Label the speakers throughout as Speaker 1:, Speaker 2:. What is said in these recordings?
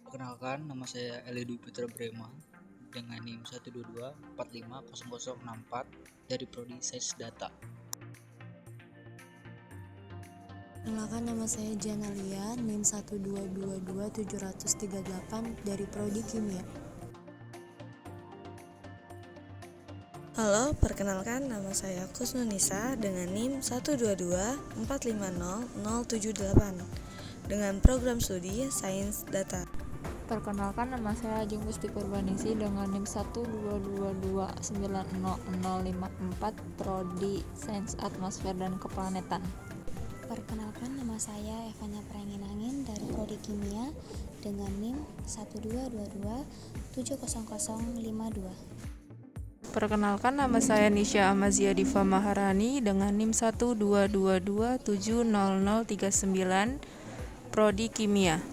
Speaker 1: Perkenalkan, nama saya Eli Dwi Putra Brema dengan NIM 122450064 dari Prodi Sains Data.
Speaker 2: Perkenalkan, nama saya Janalia, NIM 1222738 dari Prodi Kimia.
Speaker 3: Halo, perkenalkan nama saya Kusnunisa dengan NIM 122450078 dengan program studi Sains Data.
Speaker 4: Perkenalkan, nama saya Ajeng Gusti Purbaningsih dengan NIM 122290054 Prodi Sains Atmosfer dan Keplanetan.
Speaker 5: Perkenalkan, nama saya Evanya Prenginangin dari Prodi Kimia dengan NIM 122270052.
Speaker 6: Perkenalkan, nama saya Nisha Amazia Diva Maharani dengan NIM 122270039 Prodi Kimia.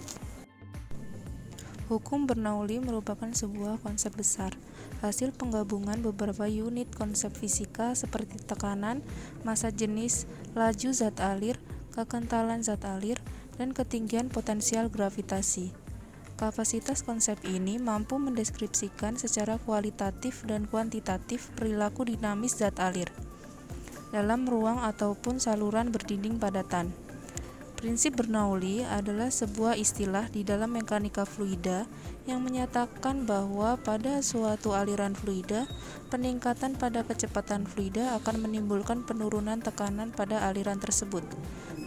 Speaker 6: Hukum Bernoulli merupakan sebuah konsep besar, hasil penggabungan beberapa unit konsep fisika seperti tekanan, massa jenis, laju zat alir, kekentalan zat alir, dan ketinggian potensial gravitasi. Kapasitas konsep ini mampu mendeskripsikan secara kualitatif dan kuantitatif perilaku dinamis zat alir dalam ruang ataupun saluran berdinding padatan. Prinsip Bernoulli adalah sebuah istilah di dalam mekanika fluida yang menyatakan bahwa pada suatu aliran fluida, peningkatan pada kecepatan fluida akan menimbulkan penurunan tekanan pada aliran tersebut.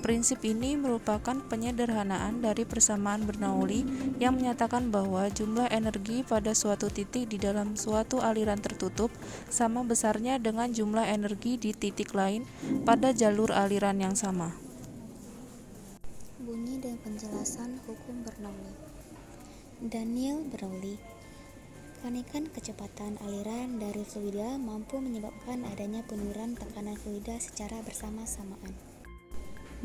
Speaker 6: Prinsip ini merupakan penyederhanaan dari persamaan Bernoulli yang menyatakan bahwa jumlah energi pada suatu titik di dalam suatu aliran tertutup sama besarnya dengan jumlah energi di titik lain pada jalur aliran yang sama.
Speaker 5: Bunyi dan penjelasan hukum Bernoulli. Daniel Bernoulli, kenaikan kecepatan aliran dari fluida mampu menyebabkan adanya penurunan tekanan fluida secara bersama-samaan.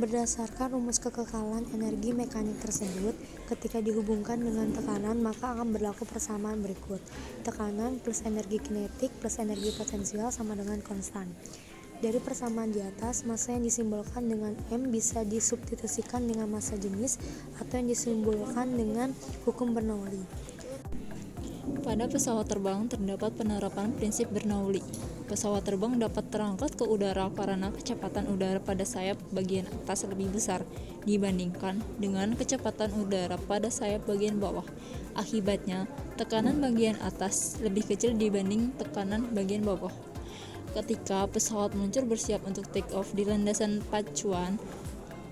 Speaker 2: Berdasarkan rumus kekekalan energi mekanik tersebut, ketika dihubungkan dengan tekanan maka akan berlaku persamaan berikut. Tekanan plus energi kinetik plus energi potensial sama dengan konstan. Dari persamaan di atas, massa yang disimbolkan dengan M bisa disubstitusikan dengan massa jenis atau yang disimbolkan dengan hukum Bernoulli.
Speaker 4: Pada pesawat terbang terdapat penerapan prinsip Bernoulli. Pesawat terbang dapat terangkat ke udara karena kecepatan udara pada sayap bagian atas lebih besar dibandingkan dengan kecepatan udara pada sayap bagian bawah. Akibatnya, tekanan bagian atas lebih kecil dibanding tekanan bagian bawah. Ketika pesawat meluncur bersiap untuk take off di landasan pacuan,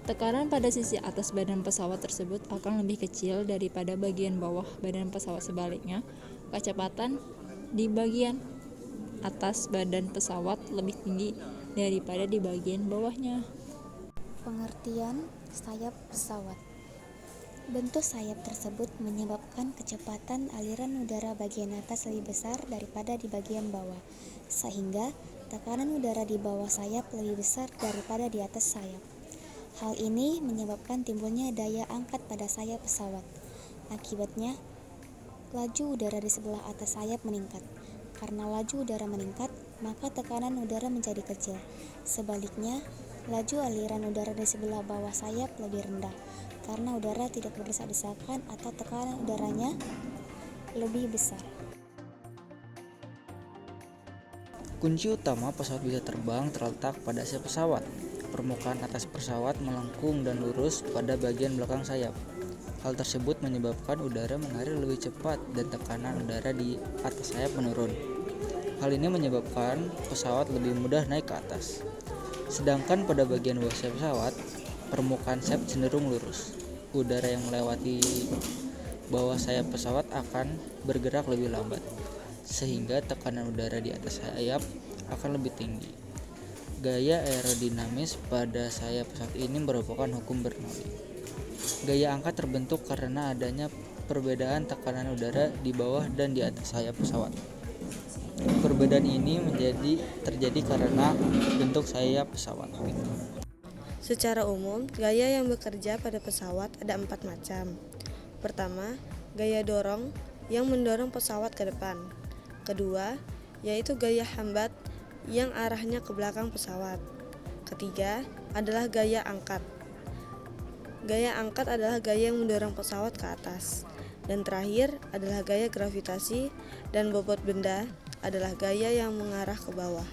Speaker 4: tekanan pada sisi atas badan pesawat tersebut akan lebih kecil daripada bagian bawah badan pesawat. Sebaliknya, kecepatan di bagian atas badan pesawat lebih tinggi daripada di bagian bawahnya.
Speaker 5: Pengertian sayap pesawat. Bentuk sayap tersebut menyebabkan kecepatan aliran udara bagian atas lebih besar daripada di bagian bawah, sehingga tekanan udara di bawah sayap lebih besar daripada di atas sayap. Hal ini menyebabkan timbulnya daya angkat pada sayap pesawat. Akibatnya, laju udara di sebelah atas sayap meningkat. Karena laju udara meningkat, maka tekanan udara menjadi kecil. Sebaliknya, laju aliran udara di sebelah bawah sayap lebih rendah, karena udara tidak berdesak-desakan atau tekanan udaranya lebih besar.
Speaker 1: Kunci utama pesawat bisa terbang terletak pada sayap pesawat. Permukaan atas pesawat melengkung dan lurus pada bagian belakang sayap. Hal tersebut menyebabkan udara mengalir lebih cepat dan tekanan udara di atas sayap menurun. Hal ini menyebabkan pesawat lebih mudah naik ke atas. Sedangkan pada bagian bawah sayap pesawat, permukaan sayap cenderung lurus. Udara yang melewati bawah sayap pesawat akan bergerak lebih lambat, sehingga tekanan udara di atas sayap akan lebih tinggi. Gaya aerodinamis pada sayap pesawat ini merupakan hukum Bernoulli. Gaya angkat terbentuk karena adanya perbedaan tekanan udara di bawah dan di atas sayap pesawat. Perbedaan ini terjadi karena bentuk sayap pesawat.
Speaker 3: Secara umum, gaya yang bekerja pada pesawat ada 4 macam. Pertama, gaya dorong yang mendorong pesawat ke depan. Kedua, yaitu gaya hambat yang arahnya ke belakang pesawat. Ketiga, adalah gaya angkat. Gaya angkat adalah gaya yang mendorong pesawat ke atas. Dan terakhir adalah gaya gravitasi, dan bobot benda adalah gaya yang mengarah ke bawah.